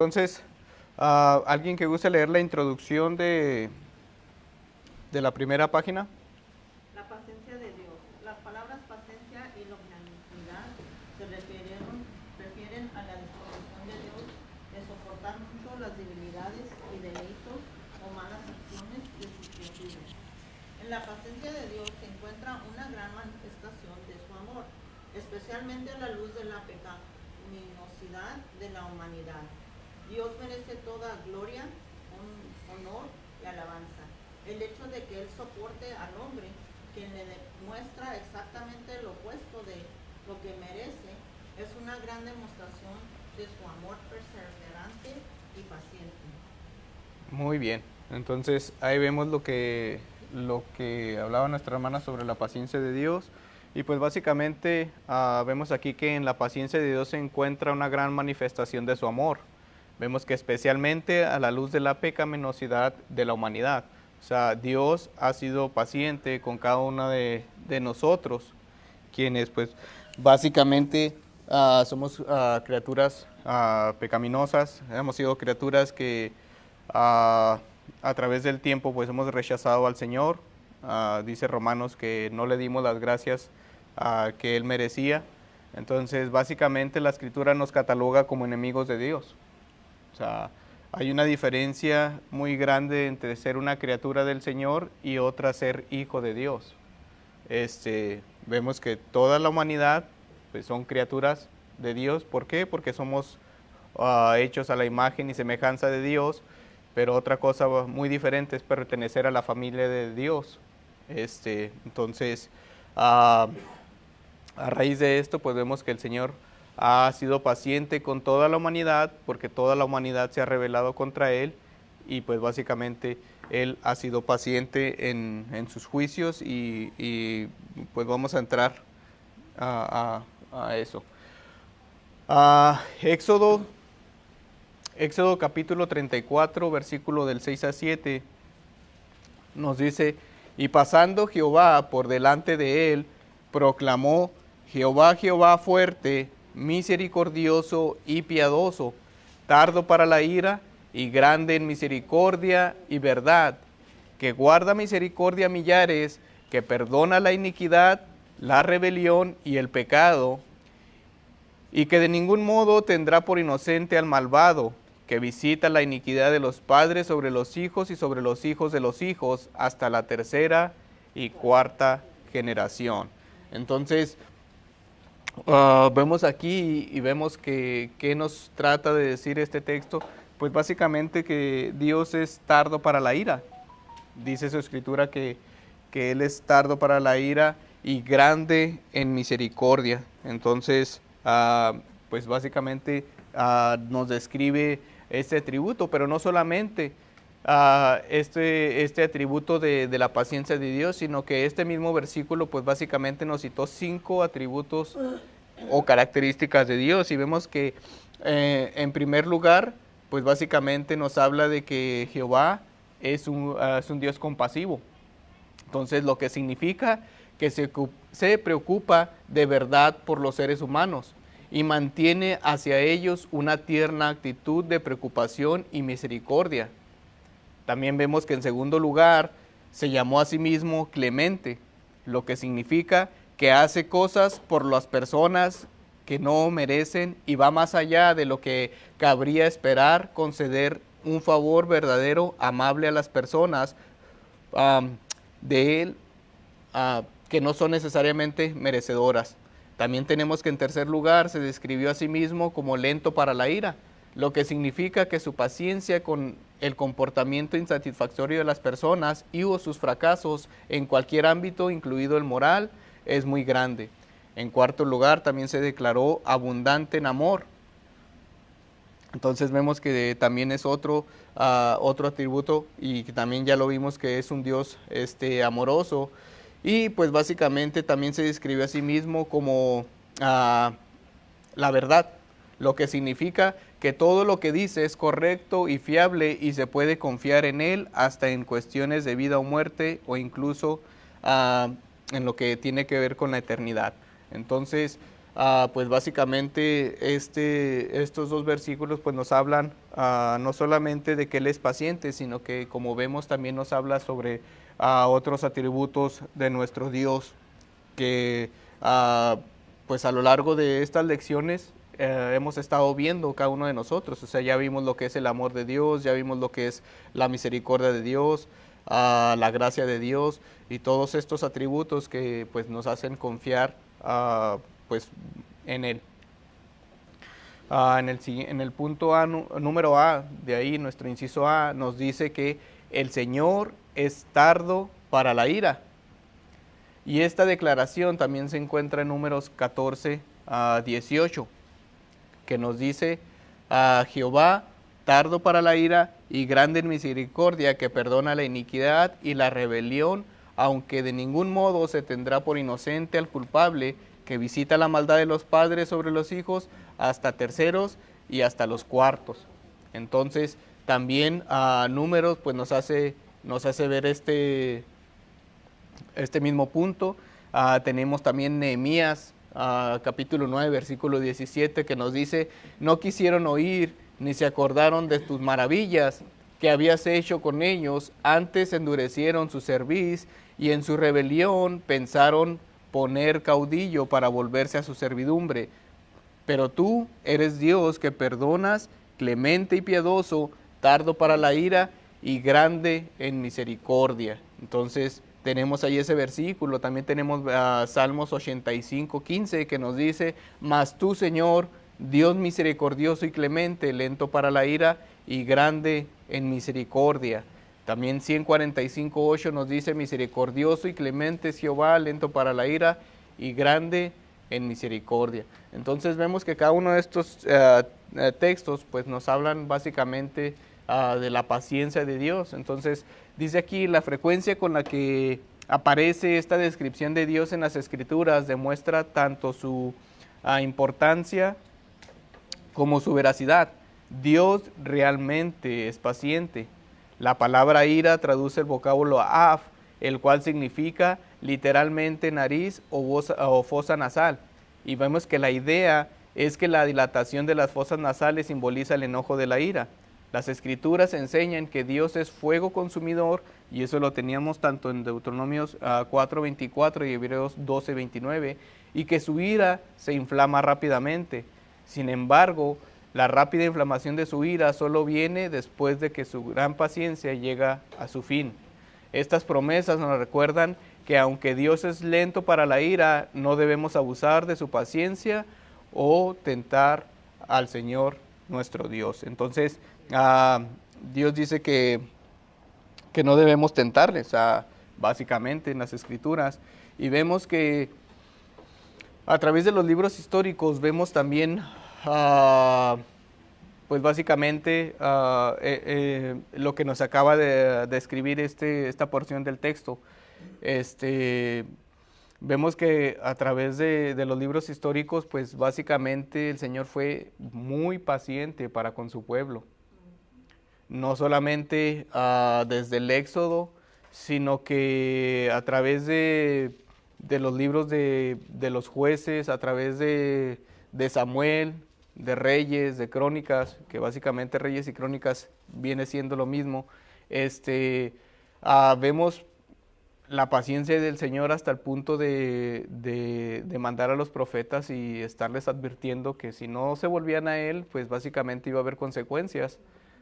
Entonces, ¿alguien que guste leer la introducción de la primera página? La paciencia de Dios. Las palabras paciencia y longanimidad se refieren a la disposición de Dios de soportar mucho las debilidades y deleitos o malas acciones de sus criaturas. En la paciencia de Dios se encuentra una gran manifestación de su amor, especialmente a la luz de la pecaminosidad de la humanidad. Dios merece toda gloria, honor y alabanza. El hecho de que Él soporte al hombre, quien le demuestra exactamente lo opuesto de lo que merece, es una gran demostración de su amor perseverante y paciente. Muy bien. Entonces, ahí vemos lo que hablaba nuestra hermana sobre la paciencia de Dios. Y pues básicamente vemos aquí que en la paciencia de Dios se encuentra una gran manifestación de su amor. Vemos que especialmente a la luz de la pecaminosidad de la humanidad. O sea, Dios ha sido paciente con cada una de nosotros, quienes pues básicamente somos criaturas pecaminosas, hemos sido criaturas que a través del tiempo pues hemos rechazado al Señor. Dice Romanos que no le dimos las gracias que Él merecía. Entonces básicamente la Escritura nos cataloga como enemigos de Dios. O sea, hay una diferencia muy grande entre ser una criatura del Señor y otra ser hijo de Dios. Vemos que toda la humanidad pues, son criaturas de Dios. ¿Por qué? Porque somos hechos a la imagen y semejanza de Dios, pero otra cosa muy diferente es pertenecer a la familia de Dios. Entonces, a raíz de esto, pues vemos que el Señor ha sido paciente con toda la humanidad, porque toda la humanidad se ha rebelado contra Él, y pues básicamente Él ha sido paciente en sus juicios, y pues vamos a entrar a eso. Éxodo capítulo 34, versículo del 6 a 7, nos dice: y pasando Jehová por delante de él, proclamó: Jehová, Jehová fuerte, misericordioso y piadoso, tardo para la ira y grande en misericordia y verdad, que guarda misericordia a millares, que perdona la iniquidad, la rebelión y el pecado, y que de ningún modo tendrá por inocente al malvado, que visita la iniquidad de los padres sobre los hijos y sobre los hijos de los hijos, hasta la tercera y cuarta generación. Entonces, vemos aquí y vemos que nos trata de decir este texto. Pues básicamente que Dios es tardo para la ira. Dice su escritura que Él es tardo para la ira y grande en misericordia. Entonces, pues básicamente nos describe este atributo, pero no solamente este atributo de la paciencia de Dios, sino que este mismo versículo pues básicamente nos citó 5 atributos o características de Dios, y vemos que en primer lugar pues básicamente nos habla de que Jehová es un Dios compasivo. Entonces, lo que significa que se preocupa de verdad por los seres humanos y mantiene hacia ellos una tierna actitud de preocupación y misericordia. También vemos que en segundo lugar se llamó a sí mismo clemente, lo que significa que hace cosas por las personas que no merecen y va más allá de lo que cabría esperar, conceder un favor verdadero, amable a las personas de Él, que no son necesariamente merecedoras. También tenemos que en tercer lugar se describió a sí mismo como lento para la ira, lo que significa que su paciencia con el comportamiento insatisfactorio de las personas y o sus fracasos en cualquier ámbito, incluido el moral, es muy grande. En cuarto lugar, también se declaró abundante en amor. Entonces vemos que también es otro atributo, y que también ya lo vimos que es un Dios amoroso. Y pues básicamente también se describe a sí mismo como la verdad, lo que significa que todo lo que dice es correcto y fiable y se puede confiar en él hasta en cuestiones de vida o muerte, o incluso en lo que tiene que ver con la eternidad. Entonces, pues básicamente estos dos versículos pues nos hablan no solamente de que Él es paciente, sino que como vemos también nos habla sobre otros atributos de nuestro Dios, que pues a lo largo de estas lecciones hemos estado viendo cada uno de nosotros. O sea, ya vimos lo que es el amor de Dios, ya vimos lo que es la misericordia de Dios, la gracia de Dios y todos estos atributos que pues nos hacen confiar pues en Él. En el punto número A, de ahí nuestro inciso A, nos dice que el Señor es tardo para la ira. Y esta declaración también se encuentra en Números 14 a 18, que nos dice a Jehová, tardo para la ira y grande en misericordia, que perdona la iniquidad y la rebelión, aunque de ningún modo se tendrá por inocente al culpable, que visita la maldad de los padres sobre los hijos hasta terceros y hasta los cuartos. Entonces también a Números pues nos hace ver este mismo punto. Tenemos también Nehemías capítulo 9 versículo 17, que nos dice: no quisieron oír ni se acordaron de tus maravillas que habías hecho con ellos, antes endurecieron su cerviz y en su rebelión pensaron poner caudillo para volverse a su servidumbre. Pero tú eres Dios que perdonas, clemente y piadoso, tardo para la ira y grande en misericordia. Entonces tenemos ahí ese versículo. También tenemos Salmos 85:15, que nos dice: mas tú, Señor, Dios misericordioso y clemente, lento para la ira y grande en misericordia. También 145:8 nos dice: misericordioso y clemente es Jehová, lento para la ira y grande en misericordia. Entonces vemos que cada uno de estos textos pues nos hablan básicamente de la paciencia de Dios. Entonces dice aquí: la frecuencia con la que aparece esta descripción de Dios en las Escrituras demuestra tanto su importancia como su veracidad. Dios realmente es paciente. La palabra ira traduce el vocablo af, el cual significa literalmente nariz o fosa nasal. Y vemos que la idea es que la dilatación de las fosas nasales simboliza el enojo de la ira. Las Escrituras enseñan que Dios es fuego consumidor, y eso lo teníamos tanto en Deuteronomios 4:24 y Hebreos 12:29, y que su ira se inflama rápidamente. Sin embargo, la rápida inflamación de su ira solo viene después de que su gran paciencia llega a su fin. Estas promesas nos recuerdan que aunque Dios es lento para la ira, no debemos abusar de su paciencia o tentar al Señor nuestro Dios. Entonces, Dios dice que no debemos tentarles, básicamente en las Escrituras. Y vemos que a través de los libros históricos vemos también pues básicamente lo que nos acaba de escribir esta porción del texto. Vemos que a través de los libros históricos, pues básicamente el Señor fue muy paciente para con su pueblo. No solamente desde el Éxodo, sino que a través de los libros de los jueces, a través de Samuel, de Reyes, de Crónicas, que básicamente Reyes y Crónicas viene siendo lo mismo. Vemos la paciencia del Señor hasta el punto de mandar a los profetas y estarles advirtiendo que si no se volvían a Él, pues básicamente iba a haber consecuencias,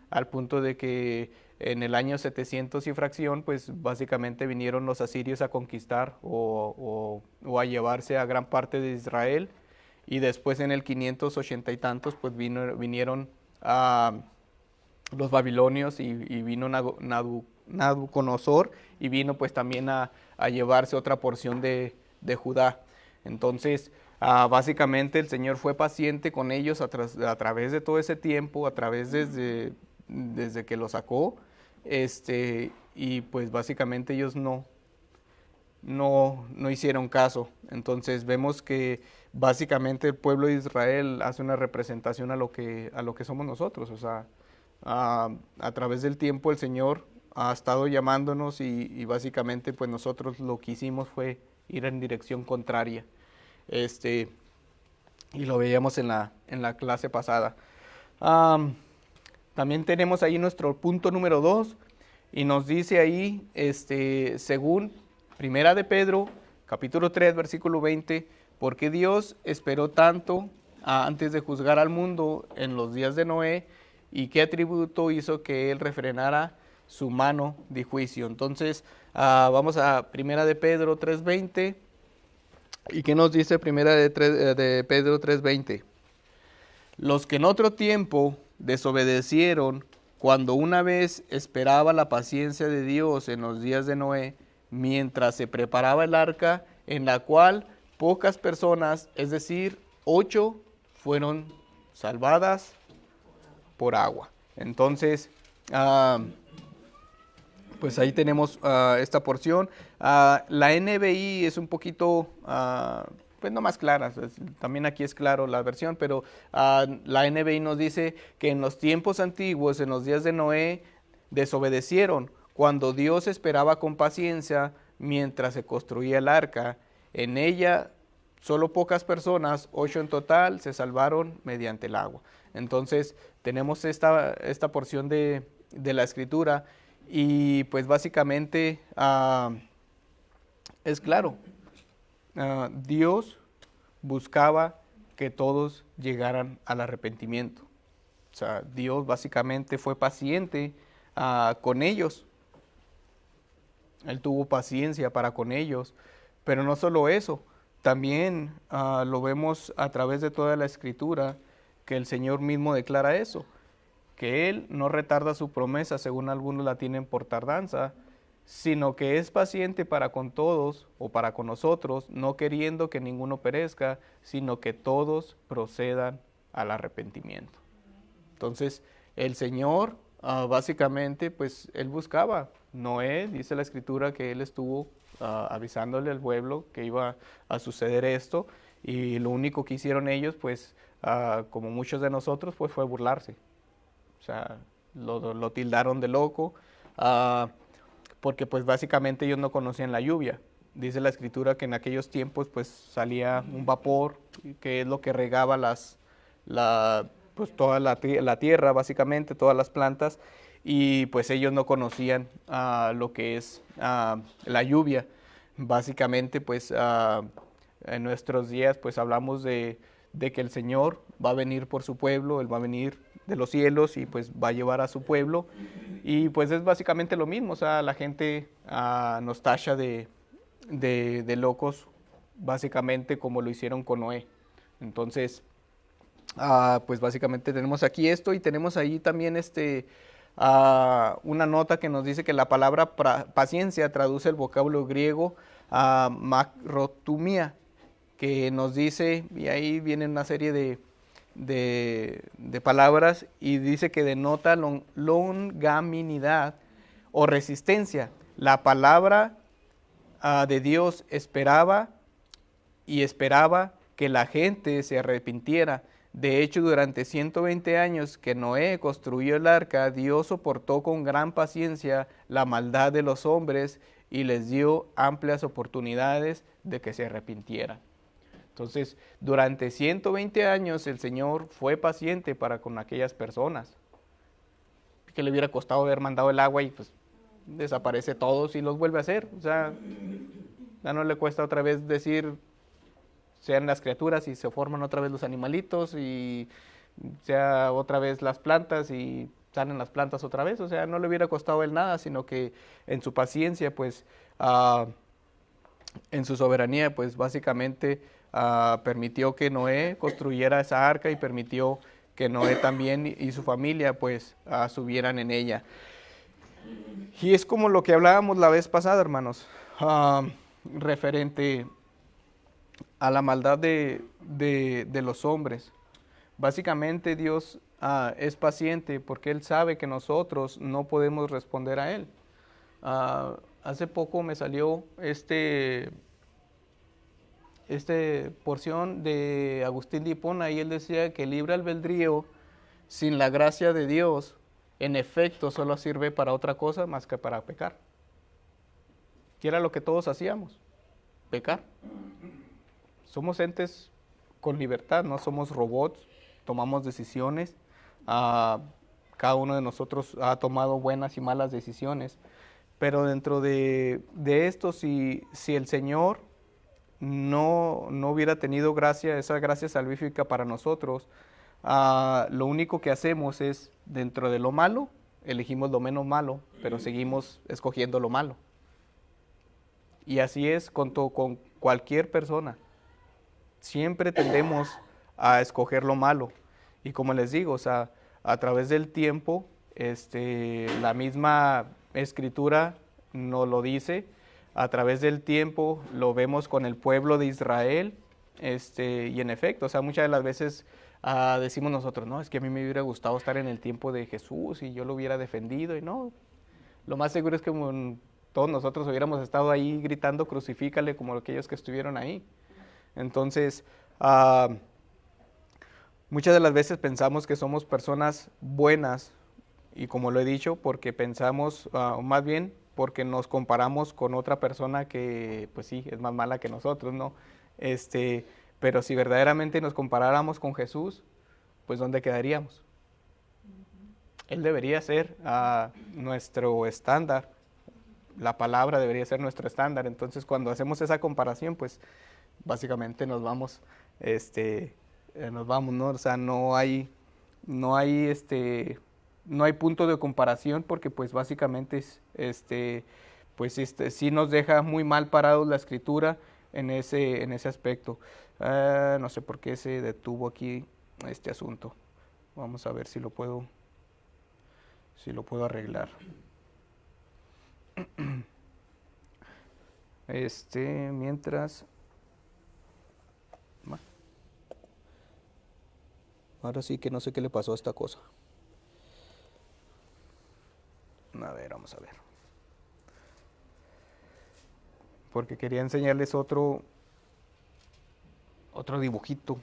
al punto de que en el año 700 y fracción, pues básicamente vinieron los asirios a conquistar o a llevarse a gran parte de Israel, y después en el 580 y tantos, pues vinieron los babilonios y vino Nabucodonosor, y vino pues también a llevarse otra porción de Judá. Entonces básicamente el Señor fue paciente con ellos a través de todo ese tiempo, a través desde que los sacó, y pues básicamente ellos no hicieron caso. Entonces vemos que básicamente el pueblo de Israel hace una representación a lo que somos nosotros. O sea, a través del tiempo el Señor ha estado llamándonos y básicamente pues nosotros lo que hicimos fue ir en dirección contraria. y lo veíamos en la clase pasada. También tenemos ahí nuestro punto número 2 y nos dice ahí, según Primera de Pedro, capítulo 3, versículo 20, ¿por qué Dios esperó tanto antes de juzgar al mundo en los días de Noé? ¿Y qué atributo hizo que él refrenara su mano de juicio? Entonces, vamos a Primera de Pedro 3:20. ¿Y qué nos dice Primera de Pedro 3:20? Los que en otro tiempo desobedecieron, cuando una vez esperaba la paciencia de Dios en los días de Noé, mientras se preparaba el arca, en la cual pocas personas, es decir, 8, fueron salvadas por agua. Entonces, pues ahí tenemos esta porción. La NBI es un poquito, pues no más clara, también aquí es claro la versión, pero la NBI nos dice que en los tiempos antiguos, en los días de Noé, desobedecieron cuando Dios esperaba con paciencia mientras se construía el arca. En ella solo pocas personas, 8 en total, se salvaron mediante el agua. Entonces tenemos esta porción de la escritura y pues básicamente es claro, Dios buscaba que todos llegaran al arrepentimiento. O sea, Dios básicamente fue paciente con ellos. Él tuvo paciencia para con ellos, pero no solo eso, también lo vemos a través de toda la escritura, que el Señor mismo declara eso, que Él no retarda su promesa, según algunos la tienen por tardanza, sino que es paciente para con todos o para con nosotros, no queriendo que ninguno perezca, sino que todos procedan al arrepentimiento. Entonces, el Señor básicamente, pues Él buscaba. Noé, dice la escritura que Él estuvo avisándole al pueblo que iba a suceder esto, y lo único que hicieron ellos, pues, como muchos de nosotros, pues fue burlarse. O sea, lo tildaron de loco, porque pues básicamente ellos no conocían la lluvia. Dice la escritura que en aquellos tiempos pues salía un vapor, que es lo que regaba pues toda la tierra, básicamente, todas las plantas, y pues ellos no conocían lo que es la lluvia. Básicamente pues en nuestros días pues hablamos de que el Señor va a venir por su pueblo, Él va a venir de los cielos y pues va a llevar a su pueblo, y pues es básicamente lo mismo. O sea, la gente nos tacha de locos, básicamente como lo hicieron con Noé. Entonces, pues básicamente tenemos aquí esto, y tenemos ahí también una nota que nos dice que la palabra paciencia traduce el vocablo griego macrotumia, que nos dice, y ahí viene una serie de palabras, y dice que denota longanimidad o resistencia. La palabra de Dios esperaba que la gente se arrepintiera. De hecho, durante 120 años que Noé construyó el arca, Dios soportó con gran paciencia la maldad de los hombres y les dio amplias oportunidades de que se arrepintieran. Entonces, durante 120 años el Señor fue paciente para con aquellas personas. Que le hubiera costado haber mandado el agua y pues desaparece todos y los vuelve a hacer. O sea, ya no le cuesta otra vez decir, sean las criaturas y se forman otra vez los animalitos, y sea otra vez las plantas y salen las plantas otra vez. O sea, no le hubiera costado él nada, sino que en su paciencia, pues, en su soberanía, pues básicamente permitió que Noé construyera esa arca, y permitió que Noé también y su familia pues subieran en ella. Y es como lo que hablábamos la vez pasada, hermanos, referente a la maldad de los hombres. Básicamente Dios es paciente porque Él sabe que nosotros no podemos responder a Él. Hace poco me salió porción de Agustín de Hipona, y él decía que el libre albedrío sin la gracia de Dios en efecto solo sirve para otra cosa más que para pecar. ¿Qué era lo que todos hacíamos? Pecar. Somos entes con libertad, no somos robots, tomamos decisiones, cada uno de nosotros ha tomado buenas y malas decisiones, pero dentro de esto, si el Señor no hubiera tenido gracia, esa gracia salvífica para nosotros, lo único que hacemos es, dentro de lo malo, elegimos lo menos malo, pero seguimos escogiendo lo malo. Y así es con cualquier persona. Siempre tendemos a escoger lo malo. Y como les digo, o sea, a través del tiempo, la misma Escritura nos lo dice. A través del tiempo lo vemos con el pueblo de Israel. Y en efecto, o sea, muchas de las veces decimos nosotros, no, es que a mí me hubiera gustado estar en el tiempo de Jesús y yo lo hubiera defendido. Y no, lo más seguro es que todos nosotros hubiéramos estado ahí gritando, crucifícale, como aquellos que estuvieron ahí. Entonces, muchas de las veces pensamos que somos personas buenas, y como lo he dicho, porque pensamos, más bien, porque nos comparamos con otra persona que, pues sí, es más mala que nosotros, ¿no? Pero si verdaderamente nos comparáramos con Jesús, pues ¿dónde quedaríamos? Él debería ser nuestro estándar. La palabra debería ser nuestro estándar. Entonces, cuando hacemos esa comparación, pues básicamente nos vamos, ¿no? O sea, no hay punto de comparación, porque pues básicamente sí nos deja muy mal parados la Escritura en ese aspecto. No sé por qué se detuvo aquí este asunto. Vamos a ver si lo puedo arreglar. Mientras, ahora sí que no sé qué le pasó a esta cosa. A ver, vamos a ver. Porque quería enseñarles otro dibujito.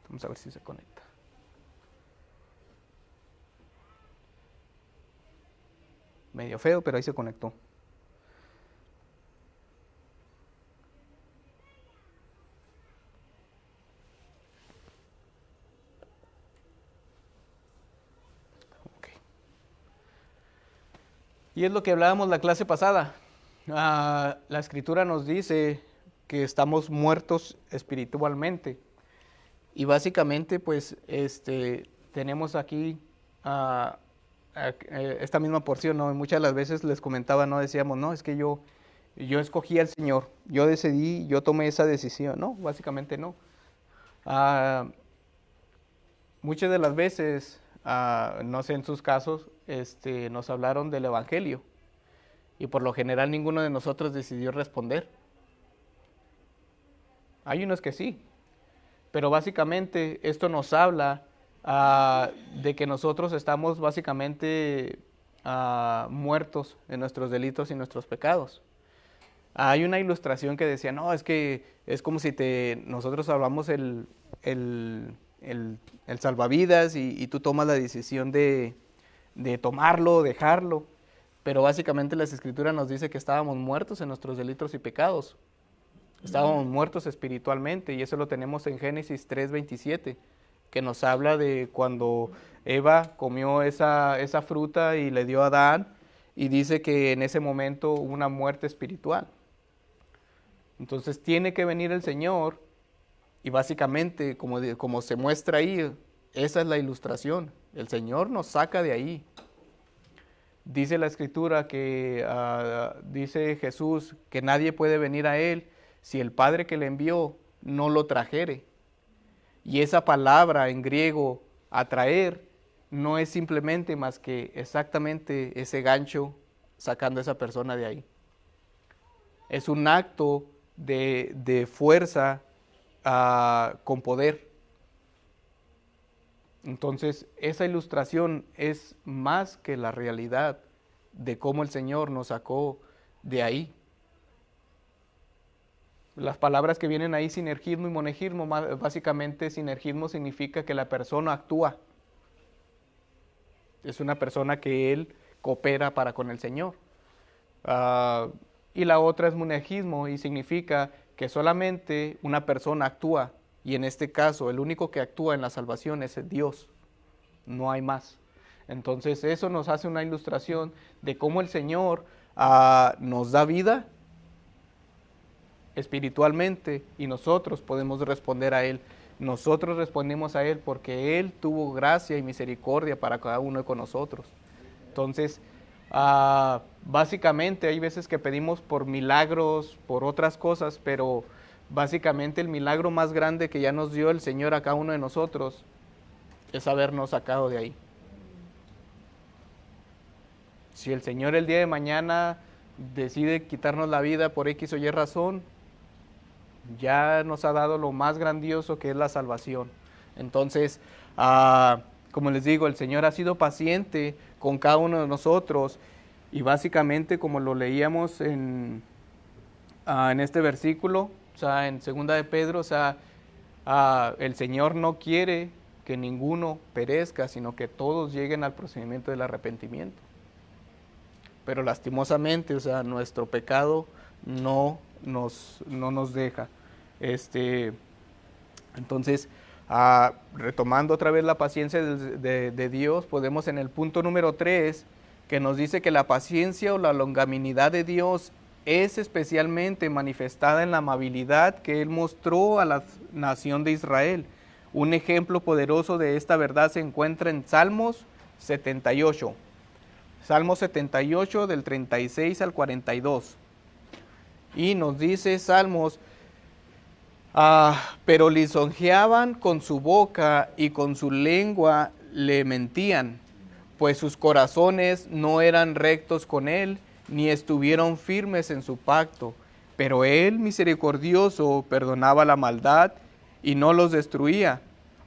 Vamos a ver si se conecta. Medio feo, pero ahí se conectó. Okay. Y es lo que hablábamos la clase pasada. La Escritura nos dice que estamos muertos espiritualmente. Y básicamente, pues, tenemos aquí esta misma porción, ¿no? Y muchas de las veces les comentaba, ¿no? Decíamos, no, es que yo escogí al Señor, yo decidí, yo tomé esa decisión. No, básicamente no. Muchas de las veces, no sé en sus casos, nos hablaron del Evangelio. Y por lo general ninguno de nosotros decidió responder. Hay unos que sí. Pero básicamente esto nos habla de que nosotros estamos básicamente muertos en nuestros delitos y nuestros pecados. Hay una ilustración que decía, no, es que es como si nosotros hablamos el salvavidas y tú tomas la decisión de tomarlo, dejarlo. Pero básicamente las Escrituras nos dice que estábamos muertos en nuestros delitos y pecados. Estábamos muertos espiritualmente, y eso lo tenemos en Génesis 3:27, que nos habla de cuando Eva comió esa fruta y le dio a Adán, y dice que en ese momento hubo una muerte espiritual. Entonces tiene que venir el Señor, y básicamente, como se muestra ahí, esa es la ilustración. El Señor nos saca de ahí. Dice la Escritura que, dice Jesús, que nadie puede venir a Él si el Padre que le envió no lo trajere. Y esa palabra en griego, atraer, no es simplemente más que exactamente ese gancho sacando a esa persona de ahí. Es un acto de fuerza con poder. Entonces, esa ilustración es más que la realidad de cómo el Señor nos sacó de ahí. Las palabras que vienen ahí, sinergismo y monergismo, básicamente sinergismo significa que la persona actúa. Es una persona que él coopera para con el Señor. Y la otra es monergismo, y significa que solamente una persona actúa y en este caso el único que actúa en la salvación es Dios, no hay más. Entonces eso nos hace una ilustración de cómo el Señor nos da vida espiritualmente y nosotros podemos responder a Él. Nosotros respondemos a Él porque Él tuvo gracia y misericordia para cada uno de nosotros. Entonces, básicamente hay veces que pedimos por milagros, por otras cosas, pero básicamente el milagro más grande que ya nos dio el Señor a cada uno de nosotros es habernos sacado de ahí. Si el Señor el día de mañana decide quitarnos la vida por X o Y razón, ya nos ha dado lo más grandioso que es la salvación. Entonces, como les digo, el Señor ha sido paciente con cada uno de nosotros y básicamente como lo leíamos en este versículo, o sea, en 2 de Pedro, o sea, el Señor no quiere que ninguno perezca, sino que todos lleguen al procedimiento del arrepentimiento. Pero lastimosamente, o sea, nuestro pecado no nos deja. Entonces, retomando otra vez la paciencia de Dios, podemos en el punto número 3, que nos dice que la paciencia o la longanimidad de Dios es especialmente manifestada en la amabilidad que Él mostró a la nación de Israel. Un ejemplo poderoso de esta verdad se encuentra en Salmos 78. Salmo 78 del 36 al 42. Y nos dice Salmos, pero lisonjeaban con su boca y con su lengua le mentían, pues sus corazones no eran rectos con él, ni estuvieron firmes en su pacto. Pero él, misericordioso, perdonaba la maldad y no los destruía.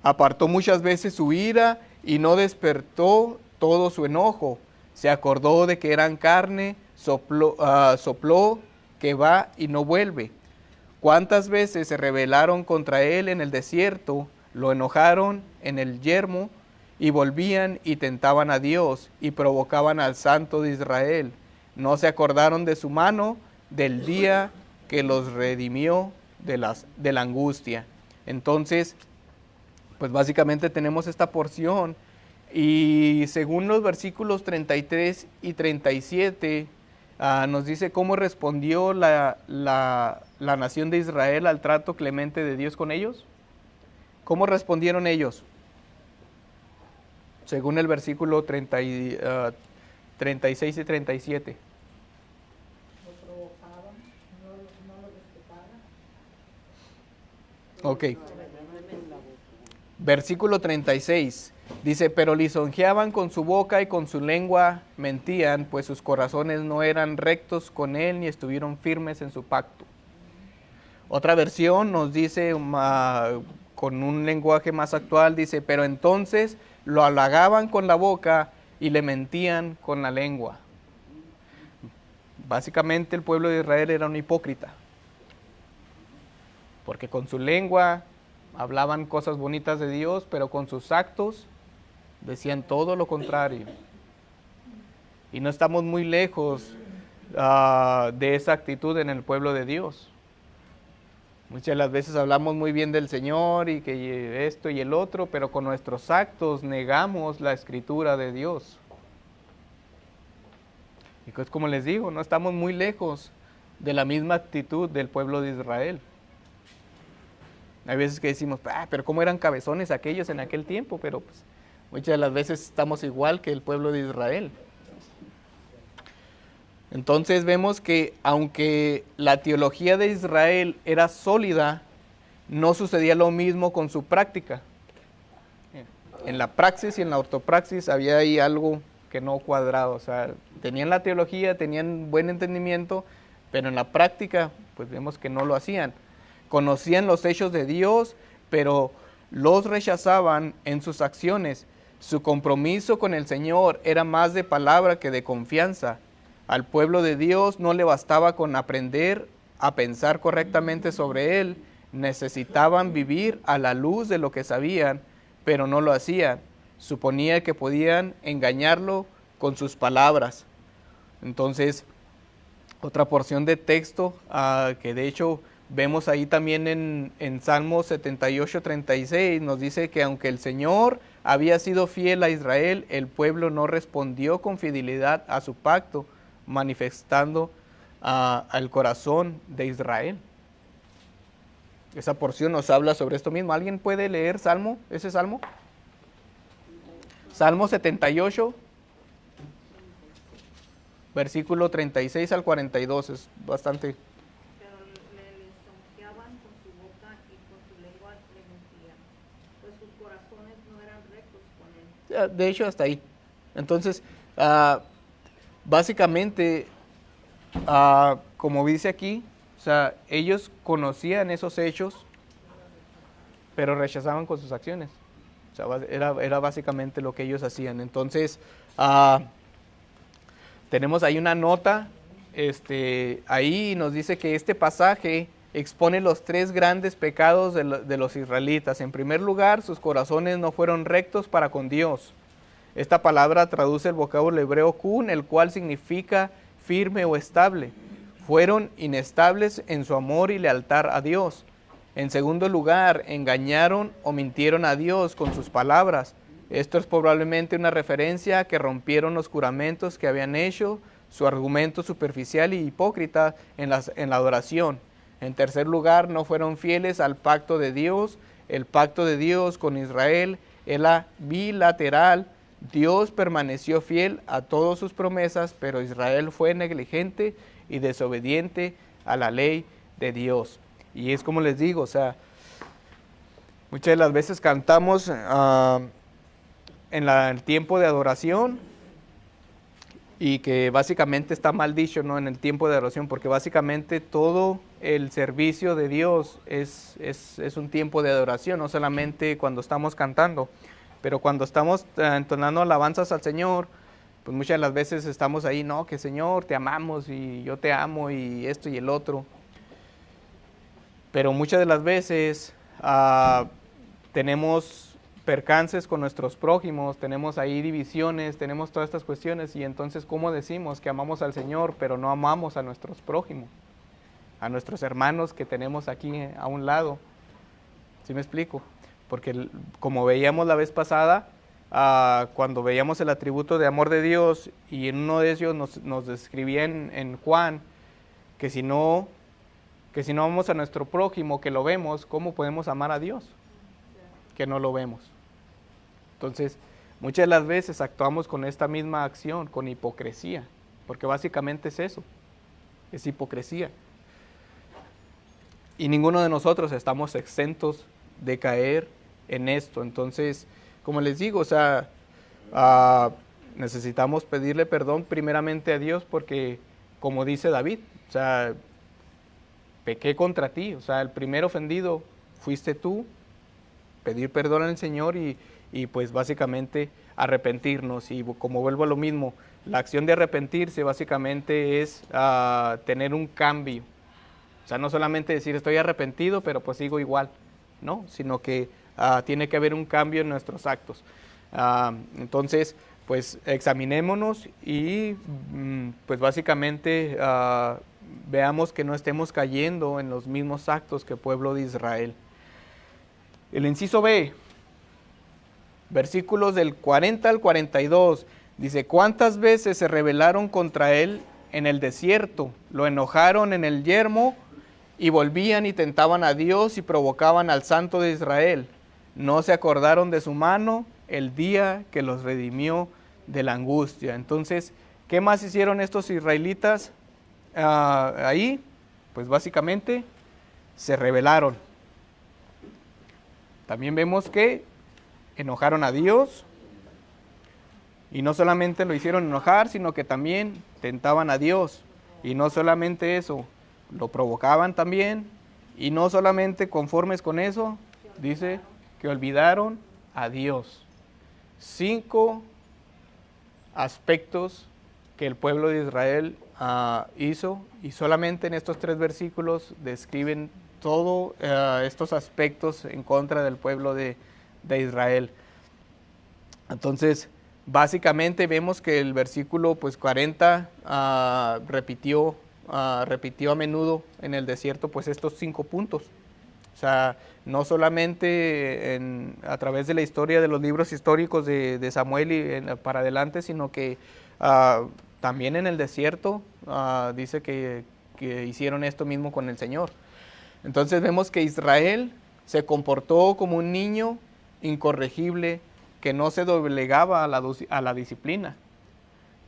Apartó muchas veces su ira y no despertó todo su enojo. Se acordó de que eran carne, sopló que va y no vuelve. ¿Cuántas veces se rebelaron contra él en el desierto? Lo enojaron en el yermo y volvían y tentaban a Dios y provocaban al Santo de Israel. No se acordaron de su mano, del día que los redimió de la angustia. Entonces, pues básicamente tenemos esta porción. Y según los versículos 33 y 37, nos dice cómo respondió la nación de Israel al trato clemente de Dios con ellos. ¿Cómo respondieron ellos? Según el versículo 36 y 37. Lo provocaban, no lo respetaban. Ok. Versículo 36. Dice, pero lisonjeaban con su boca y con su lengua mentían, pues sus corazones no eran rectos con él ni estuvieron firmes en su pacto. Otra versión nos dice, con un lenguaje más actual, dice, pero entonces lo halagaban con la boca y le mentían con la lengua. Básicamente el pueblo de Israel era un hipócrita, porque con su lengua hablaban cosas bonitas de Dios, pero con sus actos decían todo lo contrario. Y no estamos muy lejos de esa actitud en el pueblo de Dios. Muchas de las veces hablamos muy bien del Señor y que esto y el otro, pero con nuestros actos negamos la escritura de Dios. Y pues como les digo, no estamos muy lejos de la misma actitud del pueblo de Israel. Hay veces que decimos, pero cómo eran cabezones aquellos en aquel tiempo, pero pues muchas de las veces estamos igual que el pueblo de Israel. Entonces vemos que aunque la teología de Israel era sólida, no sucedía lo mismo con su práctica. En la praxis y en la ortopraxis había ahí algo que no cuadraba. O sea, tenían la teología, tenían buen entendimiento, pero en la práctica pues vemos que no lo hacían. Conocían los hechos de Dios, pero los rechazaban en sus acciones. Su compromiso con el Señor era más de palabra que de confianza. Al pueblo de Dios no le bastaba con aprender a pensar correctamente sobre Él. Necesitaban vivir a la luz de lo que sabían, pero no lo hacían. Suponía que podían engañarlo con sus palabras. Entonces, otra porción de texto que de hecho Vemos ahí también en Salmo 78:36, nos dice que aunque el Señor había sido fiel a Israel, el pueblo no respondió con fidelidad a su pacto, manifestando al corazón de Israel. Esa porción nos habla sobre esto mismo. ¿Alguien puede leer ese Salmo? Salmo 78, versículo 36 al 42, es bastante... Pero le lisonjeaban con su boca y con su lengua le mentían, pues sus corazones no eran rectos con él. De hecho, hasta ahí. Entonces, básicamente, como dice aquí, o sea, ellos conocían esos hechos, pero rechazaban con sus acciones. O sea, era básicamente lo que ellos hacían. Entonces, tenemos ahí una nota, ahí nos dice que este pasaje expone los tres grandes pecados de los israelitas. En primer lugar, sus corazones no fueron rectos para con Dios. Esta palabra traduce el vocablo hebreo kun, el cual significa firme o estable. Fueron inestables en su amor y lealtad a Dios. En segundo lugar, engañaron o mintieron a Dios con sus palabras. Esto es probablemente una referencia a que rompieron los juramentos que habían hecho, su argumento superficial y hipócrita en la adoración. En tercer lugar, no fueron fieles al pacto de Dios. El pacto de Dios con Israel era bilateral. Dios permaneció fiel a todas sus promesas, pero Israel fue negligente y desobediente a la ley de Dios. Y es como les digo, o sea, muchas de las veces cantamos en el tiempo de adoración, y que básicamente está mal dicho, ¿no? En el tiempo de adoración, porque básicamente todo el servicio de Dios es un tiempo de adoración, no solamente cuando estamos cantando, pero cuando estamos entonando alabanzas al Señor, pues muchas de las veces estamos ahí, no, que Señor, te amamos y yo te amo y esto y el otro. Pero muchas de las veces tenemos percances con nuestros prójimos, tenemos ahí divisiones, tenemos todas estas cuestiones, y entonces ¿cómo decimos que amamos al Señor pero no amamos a nuestros prójimos, a nuestros hermanos que tenemos aquí a un lado? ¿Sí me explico? Porque como veíamos la vez pasada, cuando veíamos el atributo de amor de Dios, y en uno de ellos nos describía en Juan, que si no amamos a nuestro prójimo, que lo vemos, ¿cómo podemos amar a Dios? Que no lo vemos. Entonces, muchas de las veces actuamos con esta misma acción, con hipocresía, porque básicamente es eso, es hipocresía. Y ninguno de nosotros estamos exentos de caer en esto. Entonces, como les digo, o sea, necesitamos pedirle perdón primeramente a Dios, porque, como dice David, o sea, pequé contra ti, o sea, el primer ofendido fuiste tú. Pedir perdón al Señor y pues básicamente arrepentirnos. Y como vuelvo a lo mismo, la acción de arrepentirse básicamente es tener un cambio. O sea, no solamente decir estoy arrepentido, pero pues sigo igual, ¿no? Sino que tiene que haber un cambio en nuestros actos. Entonces, pues examinémonos y pues básicamente veamos que no estemos cayendo en los mismos actos que el pueblo de Israel. El inciso B, versículos del 40 al 42, dice: ¿cuántas veces se rebelaron contra él en el desierto? Lo enojaron en el yermo y volvían y tentaban a Dios y provocaban al Santo de Israel. No se acordaron de su mano el día que los redimió de la angustia. Entonces, ¿qué más hicieron estos israelitas ahí? Pues básicamente se rebelaron. También vemos que enojaron a Dios, y no solamente lo hicieron enojar, sino que también tentaban a Dios. Y no solamente eso, lo provocaban también, y no solamente conformes con eso, dice que olvidaron a Dios. 5 aspectos que el pueblo de Israel hizo, y solamente en estos 3 versículos describen todos estos aspectos en contra del pueblo de Israel. Entonces, básicamente vemos que el versículo 40 repitió repitió a menudo en el desierto pues estos 5 puntos. O sea, no solamente a través de la historia de los libros históricos de Samuel y para adelante, sino que también en el desierto dice que hicieron esto mismo con el Señor. Entonces vemos que Israel se comportó como un niño incorregible que no se doblegaba a la disciplina.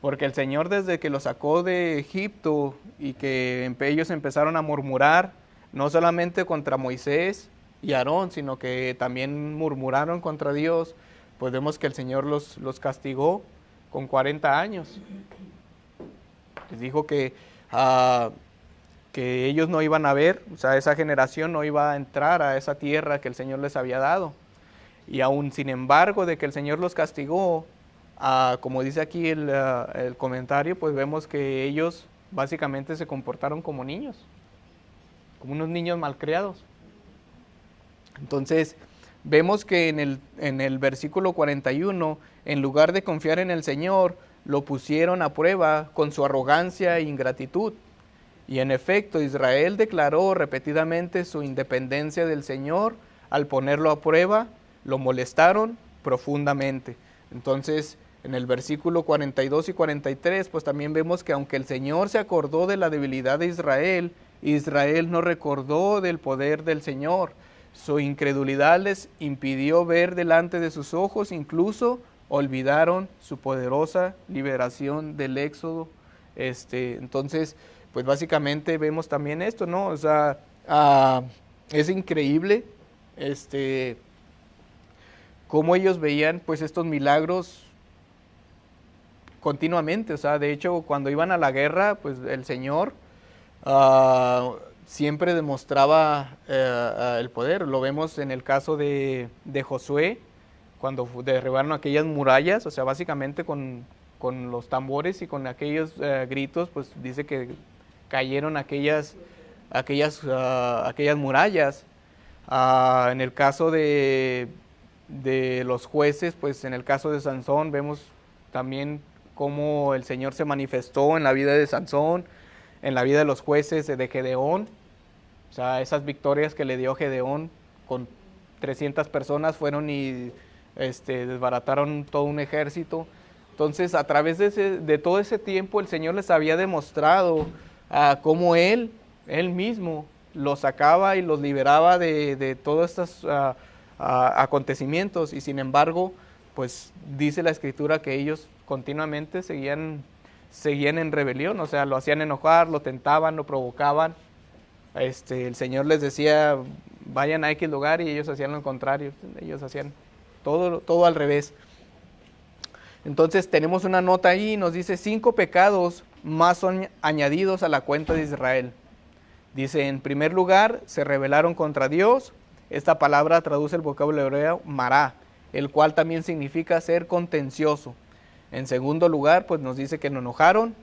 Porque el Señor, desde que los sacó de Egipto y que ellos empezaron a murmurar, no solamente contra Moisés y Aarón, sino que también murmuraron contra Dios, pues vemos que el Señor los castigó con 40 años. Les dijo que ellos no iban a ver, o sea, esa generación no iba a entrar a esa tierra que el Señor les había dado. Y aún sin embargo de que el Señor los castigó, como dice aquí el comentario, pues vemos que ellos básicamente se comportaron como niños, como unos niños malcriados. Entonces vemos que en el versículo 41, en lugar de confiar en el Señor, lo pusieron a prueba con su arrogancia e ingratitud. Y en efecto, Israel declaró repetidamente su independencia del Señor. Al ponerlo a prueba, lo molestaron profundamente. Entonces, en el versículo 42 y 43, pues también vemos que aunque el Señor se acordó de la debilidad de Israel, Israel no recordó del poder del Señor. Su incredulidad les impidió ver delante de sus ojos, incluso olvidaron su poderosa liberación del Éxodo. Entonces, pues básicamente vemos también esto, ¿no? O sea, es increíble cómo ellos veían pues estos milagros continuamente. O sea, de hecho, cuando iban a la guerra, pues el Señor siempre demostraba el poder. Lo vemos en el caso de Josué, cuando derribaron aquellas murallas. O sea, básicamente con los tambores y con aquellos gritos, pues dice que cayeron aquellas murallas. En el caso de los jueces, pues en el caso de Sansón vemos también cómo el Señor se manifestó en la vida de Sansón, en la vida de los jueces de Gedeón. O sea, esas victorias que le dio Gedeón con 300 personas fueron y desbarataron todo un ejército. Entonces, a través de todo ese tiempo, el Señor les había demostrado cómo Él mismo los sacaba y los liberaba de todos estos acontecimientos. Y sin embargo, pues dice la Escritura que ellos continuamente seguían en rebelión. O sea, lo hacían enojar, lo tentaban, lo provocaban. El Señor les decía, vayan a X lugar, y ellos hacían lo contrario. Ellos hacían todo al revés. Entonces tenemos una nota ahí, nos dice 5 pecados más son añadidos a la cuenta de Israel. Dice, en primer lugar, se rebelaron contra Dios. Esta palabra traduce el vocablo hebreo mará, el cual también significa ser contencioso. En segundo lugar, pues nos dice que enojaron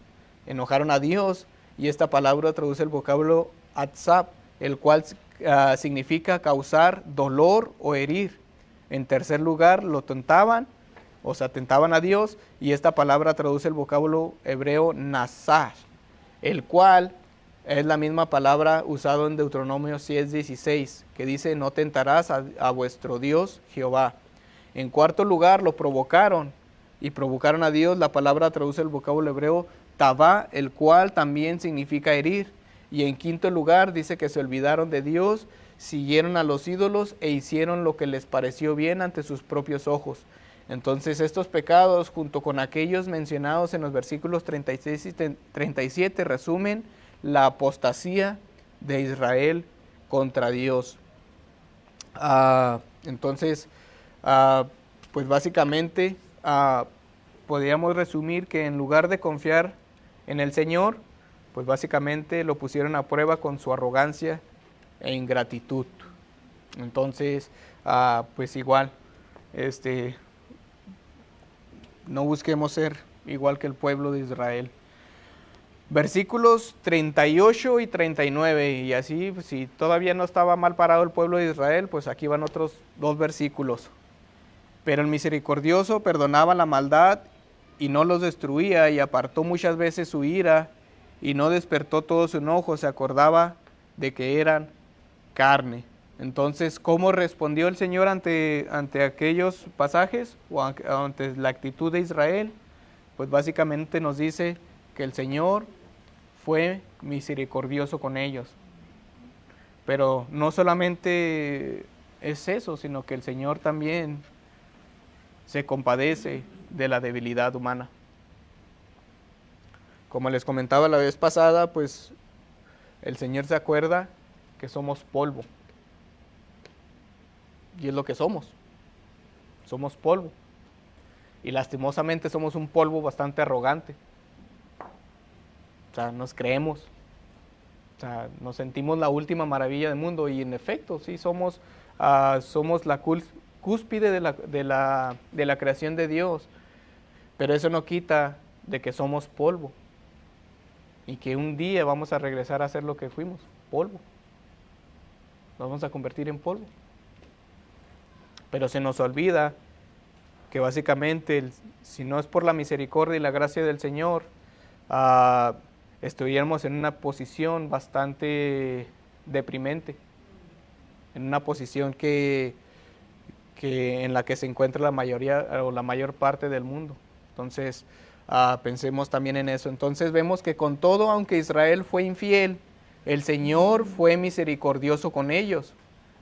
a Dios, y esta palabra traduce el vocablo atzab, el cual significa causar dolor o herir. En tercer lugar, lo tentaban, o sea, tentaban a Dios, y esta palabra traduce el vocablo hebreo nazar, el cual es la misma palabra usada en Deuteronomio 6:16, que dice, no tentarás a vuestro Dios Jehová. En cuarto lugar, lo provocaron, y provocaron a Dios. La palabra traduce el vocablo hebreo tabá, el cual también significa herir. Y en quinto lugar, dice que se olvidaron de Dios, siguieron a los ídolos e hicieron lo que les pareció bien ante sus propios ojos. Entonces estos pecados, junto con aquellos mencionados en los versículos 36 y 37, resumen la apostasía de Israel contra Dios. Entonces, pues básicamente podríamos resumir que en lugar de confiar en el Señor, pues básicamente lo pusieron a prueba con su arrogancia e ingratitud. Entonces, pues igual, no busquemos ser igual que el pueblo de Israel. Versículos 38 y 39, y así, pues, si todavía no estaba mal parado el pueblo de Israel, pues aquí van otros 2 versículos. Pero el misericordioso perdonaba la maldad y no los destruía, y apartó muchas veces su ira, y no despertó todo su enojo, se acordaba de que eran carne. Entonces, ¿cómo respondió el Señor ante aquellos pasajes o ante la actitud de Israel? Pues básicamente nos dice que el Señor fue misericordioso con ellos. Pero no solamente es eso, sino que el Señor también se compadece de la debilidad humana. Como les comentaba la vez pasada, pues el Señor se acuerda que somos polvo. Y es lo que somos. Somos polvo. Y lastimosamente somos un polvo bastante arrogante. O sea, nos creemos. O sea, nos sentimos la última maravilla del mundo. Y en efecto, sí, somos la cúspide de la creación de Dios. Pero eso no quita de que somos polvo. Y que un día vamos a regresar a ser lo que fuimos, polvo. Nos vamos a convertir en polvo. Pero se nos olvida que básicamente, si no es por la misericordia y la gracia del Señor, estuviéramos en una posición bastante deprimente, en una posición en la que se encuentra la mayoría o la mayor parte del mundo. Entonces, pensemos también en eso. Entonces vemos que con todo, aunque Israel fue infiel, el Señor fue misericordioso con ellos,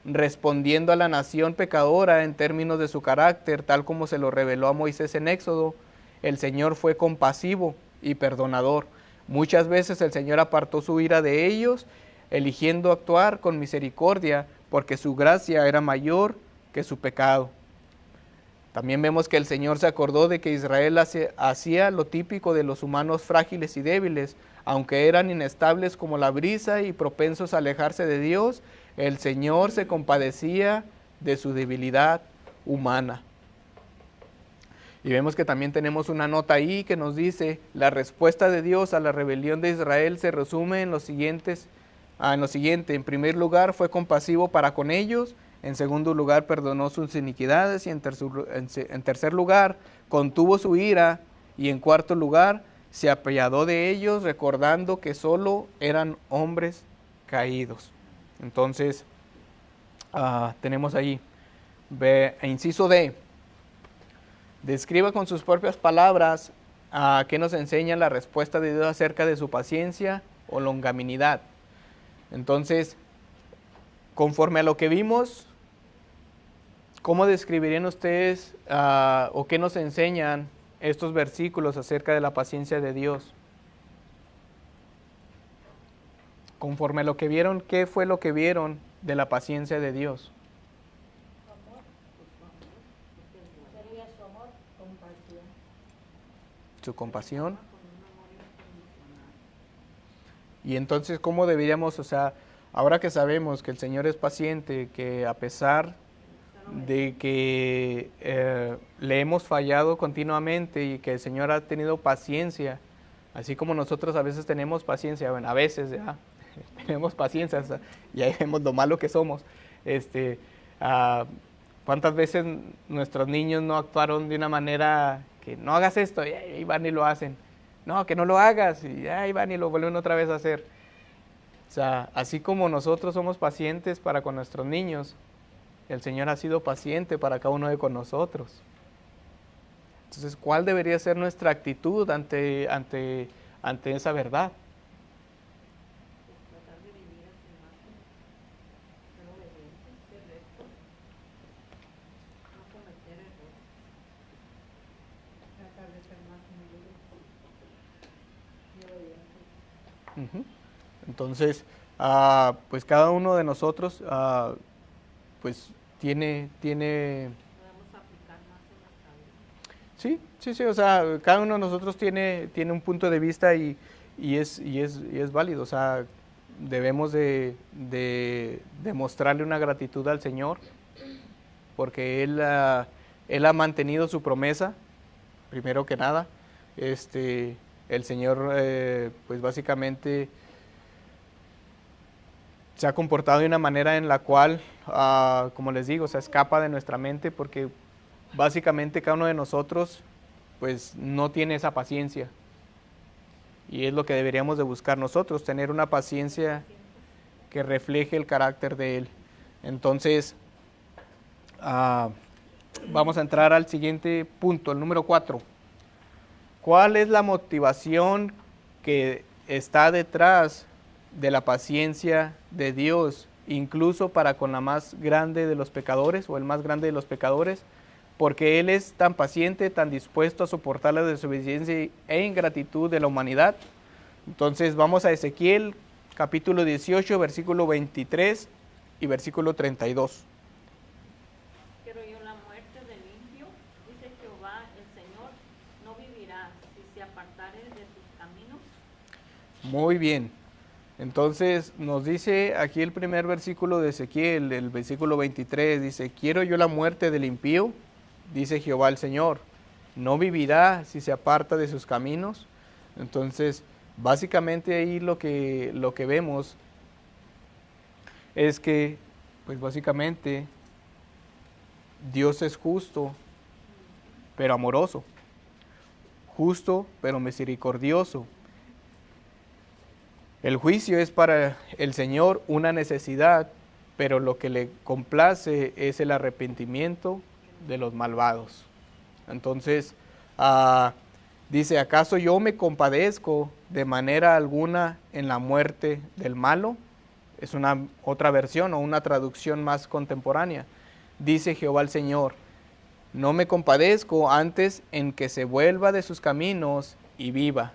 respondiendo a la nación pecadora en términos de su carácter, tal como se lo reveló a Moisés en Éxodo. El Señor fue compasivo y perdonador. Muchas veces el Señor apartó su ira de ellos, eligiendo actuar con misericordia, porque su gracia era mayor que su pecado. También vemos que el Señor se acordó de que Israel hacía lo típico de los humanos frágiles y débiles, aunque eran inestables como la brisa y propensos a alejarse de Dios. El Señor se compadecía de su debilidad humana. Y vemos que también tenemos una nota ahí que nos dice: la respuesta de Dios a la rebelión de Israel se resume en lo siguiente. En primer lugar, fue compasivo para con ellos. En segundo lugar, perdonó sus iniquidades. Y en tercer lugar, contuvo su ira. Y en cuarto lugar, se apiadó de ellos, recordando que solo eran hombres caídos. Entonces, tenemos ahí, inciso D, describa con sus propias palabras qué nos enseña la respuesta de Dios acerca de su paciencia o longanimidad. Entonces, conforme a lo que vimos, ¿cómo describirían ustedes o qué nos enseñan estos versículos acerca de la paciencia de Dios? Conforme a lo que vieron, ¿qué fue lo que vieron de la paciencia de Dios? Su compasión. Y entonces, ¿cómo deberíamos, ahora que sabemos que el Señor es paciente, que a pesar de que le hemos fallado continuamente y que el Señor ha tenido paciencia, así como nosotros a veces tenemos paciencia, bueno, a veces tenemos paciencia, y ahí vemos lo malo que somos. ¿Cuántas veces nuestros niños no actuaron de una manera que no hagas esto, y ahí van y lo hacen? No, que no lo hagas, y ahí van y lo vuelven otra vez a hacer. Así como nosotros somos pacientes para con nuestros niños, el Señor ha sido paciente para cada uno de con nosotros. Entonces, ¿cuál debería ser nuestra actitud ante esa verdad? Entonces, pues cada uno de nosotros pues tiene sí, cada uno de nosotros tiene un punto de vista y es válido. Debemos de mostrarle una gratitud al Señor, porque Él ha mantenido su promesa, primero que nada. El Señor, pues básicamente se ha comportado de una manera en la cual, como les digo, se escapa de nuestra mente, porque básicamente cada uno de nosotros pues no tiene esa paciencia. Y es lo que deberíamos de buscar nosotros, tener una paciencia que refleje el carácter de Él. Entonces, vamos a entrar al siguiente punto, el número 4. ¿Cuál es la motivación que está detrás de la paciencia de Dios, incluso para con la más grande de los pecadores o el más grande de los pecadores? Porque Él es tan paciente, tan dispuesto a soportar la desobediencia e ingratitud de la humanidad. Entonces vamos a Ezequiel capítulo 18, versículo 23 y versículo 32. Quiero yo la muerte del impío, dice Jehová el Señor, no vivirá si se apartare de sus caminos. Muy bien. Entonces nos dice aquí el primer versículo de Ezequiel, el versículo 23, dice, quiero yo la muerte del impío, dice Jehová el Señor, no vivirá si se aparta de sus caminos. Entonces, básicamente ahí lo que vemos es que, pues básicamente, Dios es justo, pero amoroso, justo, pero misericordioso. El juicio es para el Señor una necesidad, pero lo que le complace es el arrepentimiento de los malvados. Entonces, dice, ¿acaso yo me compadezco de manera alguna en la muerte del malo? Es una otra versión o una traducción más contemporánea. Dice Jehová el Señor, no me compadezco antes en que se vuelva de sus caminos y viva.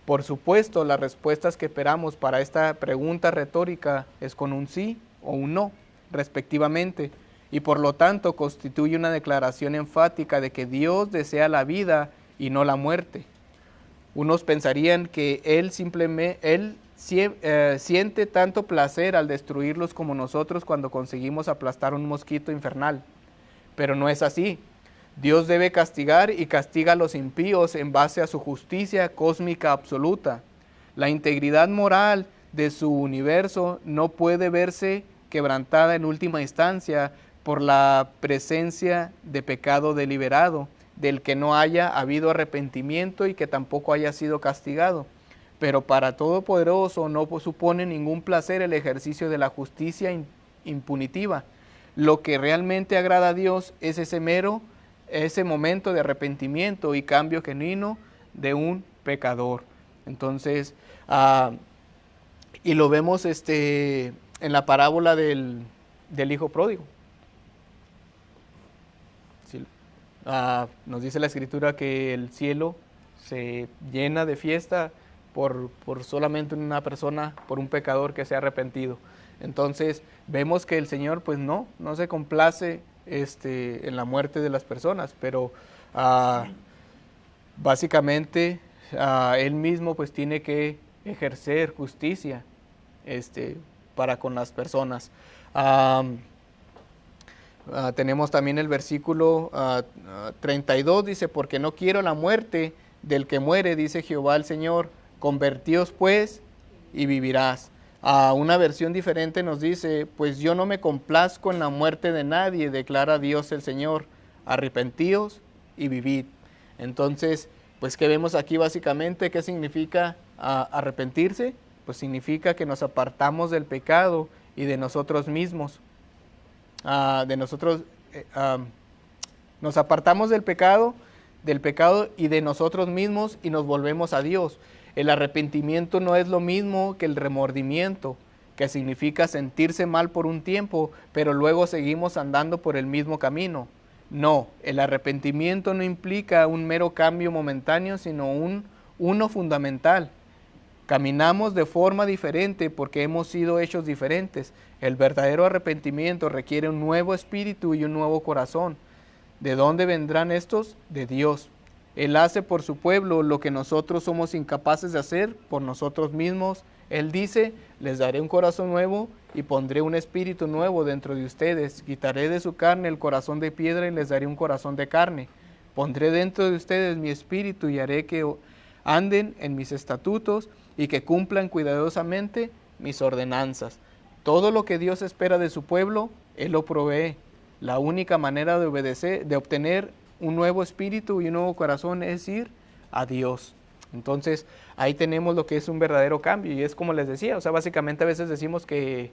Por supuesto, las respuestas que esperamos para esta pregunta retórica es con un sí o un no, respectivamente, y por lo tanto constituye una declaración enfática de que Dios desea la vida y no la muerte. Unos pensarían que Él siente tanto placer al destruirlos como nosotros cuando conseguimos aplastar un mosquito infernal, pero no es así. Dios debe castigar y castiga a los impíos en base a su justicia cósmica absoluta. La integridad moral de su universo no puede verse quebrantada en última instancia por la presencia de pecado deliberado, del que no haya habido arrepentimiento y que tampoco haya sido castigado. Pero para Todopoderoso no supone ningún placer el ejercicio de la justicia impunitiva. Lo que realmente agrada a Dios es ese momento de arrepentimiento y cambio genuino de un pecador. Entonces, y lo vemos en la parábola del hijo pródigo. Sí. Nos dice la Escritura que el cielo se llena de fiesta por solamente una persona, por un pecador que se ha arrepentido. Entonces, vemos que el Señor pues no se complace en la muerte de las personas, pero básicamente Él mismo pues tiene que ejercer justicia para con las personas. Tenemos también el versículo 32, dice, porque no quiero la muerte del que muere, dice Jehová el Señor, convertíos pues y vivirás. Una versión diferente nos dice, pues yo no me complazco en la muerte de nadie, declara Dios el Señor, arrepentíos y vivid. Entonces, pues ¿qué vemos aquí básicamente? ¿Qué significa arrepentirse? Pues significa que nos apartamos del pecado y de nosotros mismos. Nos apartamos del pecado y de nosotros mismos y nos volvemos a Dios. El arrepentimiento no es lo mismo que el remordimiento, que significa sentirse mal por un tiempo, pero luego seguimos andando por el mismo camino. No, el arrepentimiento no implica un mero cambio momentáneo, sino uno fundamental. Caminamos de forma diferente porque hemos sido hechos diferentes. El verdadero arrepentimiento requiere un nuevo espíritu y un nuevo corazón. ¿De dónde vendrán estos? De Dios. Él hace por su pueblo lo que nosotros somos incapaces de hacer por nosotros mismos. Él dice, les daré un corazón nuevo y pondré un espíritu nuevo dentro de ustedes. Quitaré de su carne el corazón de piedra y les daré un corazón de carne. Pondré dentro de ustedes mi espíritu y haré que anden en mis estatutos y que cumplan cuidadosamente mis ordenanzas. Todo lo que Dios espera de su pueblo, Él lo provee. La única manera de obtener un nuevo espíritu y un nuevo corazón es ir a Dios. Entonces, ahí tenemos lo que es un verdadero cambio, y es como les decía, o sea, básicamente a veces decimos que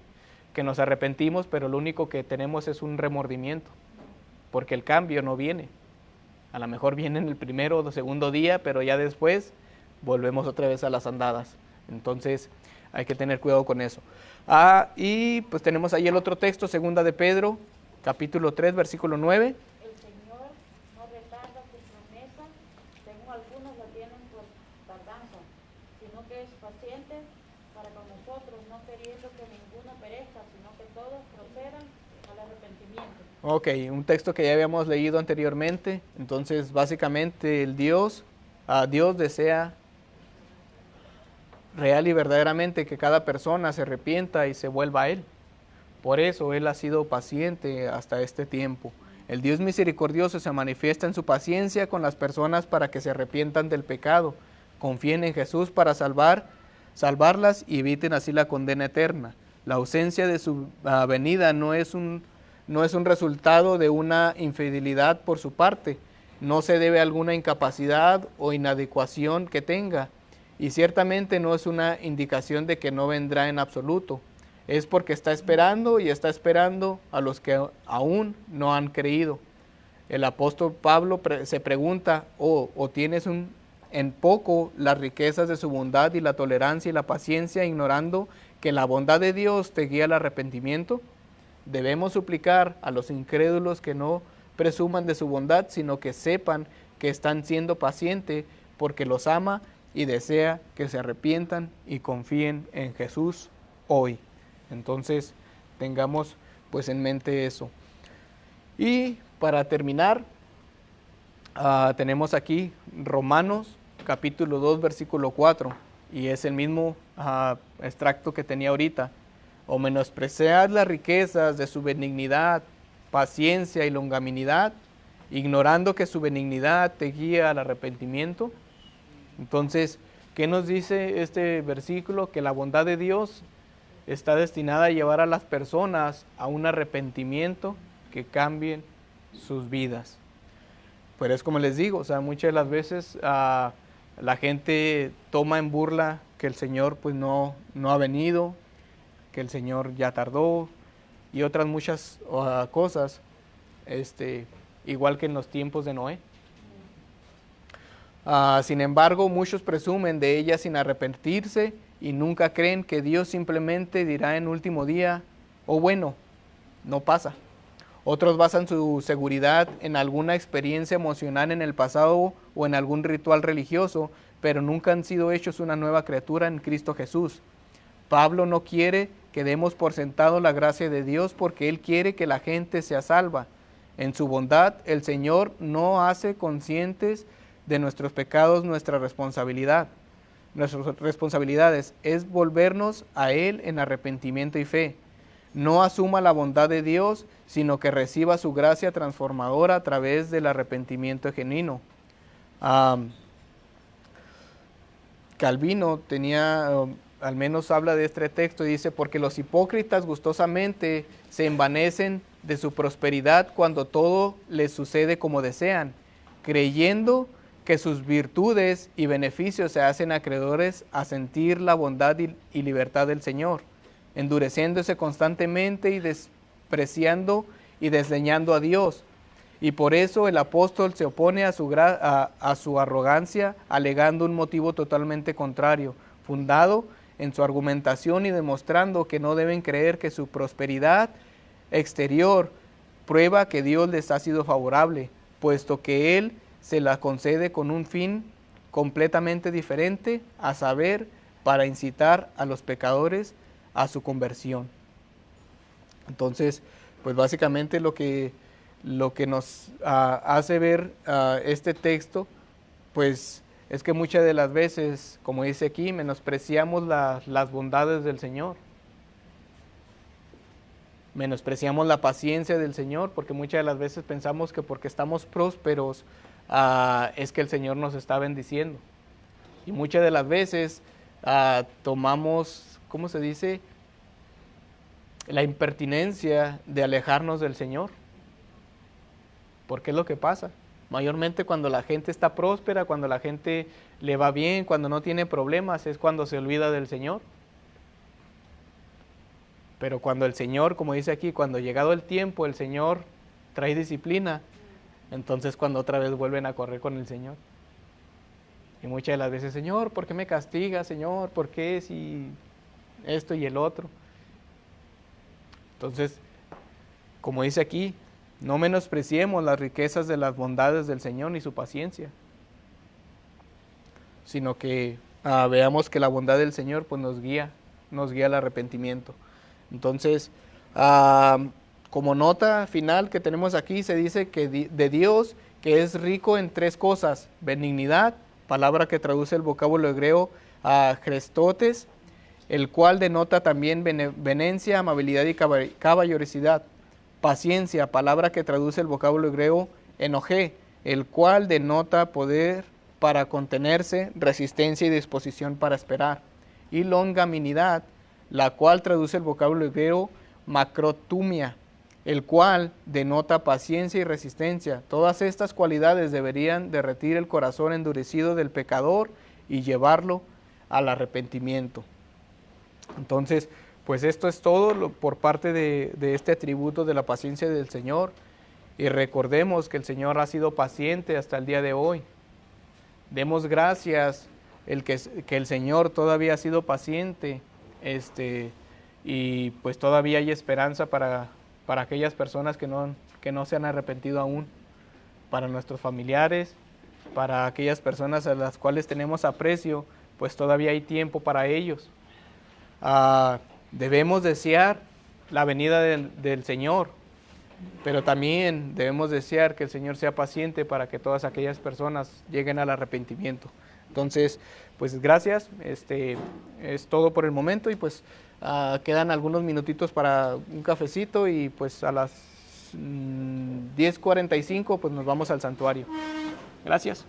nos arrepentimos, pero lo único que tenemos es un remordimiento, porque el cambio no viene. A lo mejor viene en el primero o segundo día, pero ya después volvemos otra vez a las andadas. Entonces, hay que tener cuidado con eso. Y pues tenemos ahí el otro texto, segunda de Pedro, capítulo 3, versículo 9. El Señor no retarda su promesa, según algunos la tienen por tardanza, sino que es paciente para con nosotros, no queriendo que ninguno perezca, sino que todos procedan al arrepentimiento. Ok, un texto que ya habíamos leído anteriormente. Entonces, básicamente, Dios desea real y verdaderamente que cada persona se arrepienta y se vuelva a Él. Por eso Él ha sido paciente hasta este tiempo. El Dios misericordioso se manifiesta en su paciencia con las personas para que se arrepientan del pecado, confíen en Jesús para salvarlas y eviten así la condena eterna. La ausencia de su venida no es un resultado de una infidelidad por su parte, no se debe a alguna incapacidad o inadecuación que tenga, y ciertamente no es una indicación de que no vendrá en absoluto. Es porque está esperando y está esperando a los que aún no han creído. El apóstol Pablo se pregunta, ¿o tienes en poco las riquezas de su bondad y la tolerancia y la paciencia, ignorando que la bondad de Dios te guía al arrepentimiento? Debemos suplicar a los incrédulos que no presuman de su bondad, sino que sepan que están siendo pacientes porque los ama y desea que se arrepientan y confíen en Jesús hoy. Entonces, tengamos pues en mente eso. Y para terminar, tenemos aquí Romanos capítulo 2, versículo 4, y es el mismo extracto que tenía ahorita. O menospreciad las riquezas de su benignidad, paciencia y longanimidad, ignorando que su benignidad te guía al arrepentimiento. Entonces, ¿qué nos dice este versículo? Que la bondad de Dios está destinada a llevar a las personas a un arrepentimiento que cambien sus vidas. Pero es como les digo, o sea, muchas de las veces la gente toma en burla que el Señor pues no ha venido, que el Señor ya tardó y otras muchas cosas, igual que en los tiempos de Noé. Sin embargo, muchos presumen de ella sin arrepentirse y nunca creen que Dios simplemente dirá en último día, oh bueno, no pasa. Otros basan su seguridad en alguna experiencia emocional en el pasado o en algún ritual religioso, pero nunca han sido hechos una nueva criatura en Cristo Jesús. Pablo no quiere que demos por sentado la gracia de Dios porque Él quiere que la gente sea salva. En su bondad, el Señor no hace conscientes de nuestros pecados nuestra responsabilidad. Nuestras responsabilidades es volvernos a Él en arrepentimiento y fe. No asuma la bondad de Dios, sino que reciba su gracia transformadora a través del arrepentimiento genuino. Calvino al menos habla de este texto y dice, porque los hipócritas gustosamente se envanecen de su prosperidad cuando todo les sucede como desean, creyendo que sus virtudes y beneficios se hacen acreedores a sentir la bondad y libertad del Señor, endureciéndose constantemente y despreciando y desdeñando a Dios. Y por eso el apóstol se opone a su arrogancia, alegando un motivo totalmente contrario, fundado en su argumentación y demostrando que no deben creer que su prosperidad exterior prueba que Dios les ha sido favorable, puesto que Él se la concede con un fin completamente diferente, a saber, para incitar a los pecadores a su conversión. Entonces, pues básicamente lo que nos hace ver este texto, pues es que muchas de las veces, como dice aquí, menospreciamos las bondades del Señor. Menospreciamos la paciencia del Señor, porque muchas de las veces pensamos que porque estamos prósperos es que el Señor nos está bendiciendo. Y muchas de las veces tomamos, ¿cómo se dice?, la impertinencia de alejarnos del Señor. ¿Por qué es lo que pasa? Mayormente cuando la gente está próspera, cuando la gente le va bien, cuando no tiene problemas, es cuando se olvida del Señor. Pero cuando el Señor, como dice aquí, cuando llegado el tiempo, el Señor trae disciplina, entonces cuando otra vez vuelven a correr con el Señor. Y muchas de las veces, Señor, ¿por qué me castiga, Señor? ¿Por qué si esto y el otro? Entonces, como dice aquí, no menospreciemos las riquezas de las bondades del Señor ni su paciencia, sino que veamos que la bondad del Señor pues nos guía al arrepentimiento. Entonces, como nota final que tenemos aquí, se dice que de Dios, que es rico en 3 cosas: benignidad, palabra que traduce el vocablo hebreo a Christotes, el cual denota también benevolencia, amabilidad y caballerosidad; paciencia, palabra que traduce el vocablo hebreo enojé, el cual denota poder para contenerse, resistencia y disposición para esperar; y longanimidad, la cual traduce el vocablo hebreo macrotumia, el cual denota paciencia y resistencia. Todas estas cualidades deberían derretir el corazón endurecido del pecador y llevarlo al arrepentimiento. Entonces, pues esto es todo por parte de este atributo de la paciencia del Señor. Y recordemos que el Señor ha sido paciente hasta el día de hoy. Demos gracias que el Señor todavía ha sido paciente, y pues todavía hay esperanza para aquellas personas que no se han arrepentido aún, para nuestros familiares, para aquellas personas a las cuales tenemos aprecio, pues todavía hay tiempo para ellos. Debemos desear la venida del Señor, pero también debemos desear que el Señor sea paciente para que todas aquellas personas lleguen al arrepentimiento. Entonces, pues gracias, es todo por el momento, y pues quedan algunos minutitos para un cafecito, y pues a las 10:45 pues nos vamos al santuario. Gracias.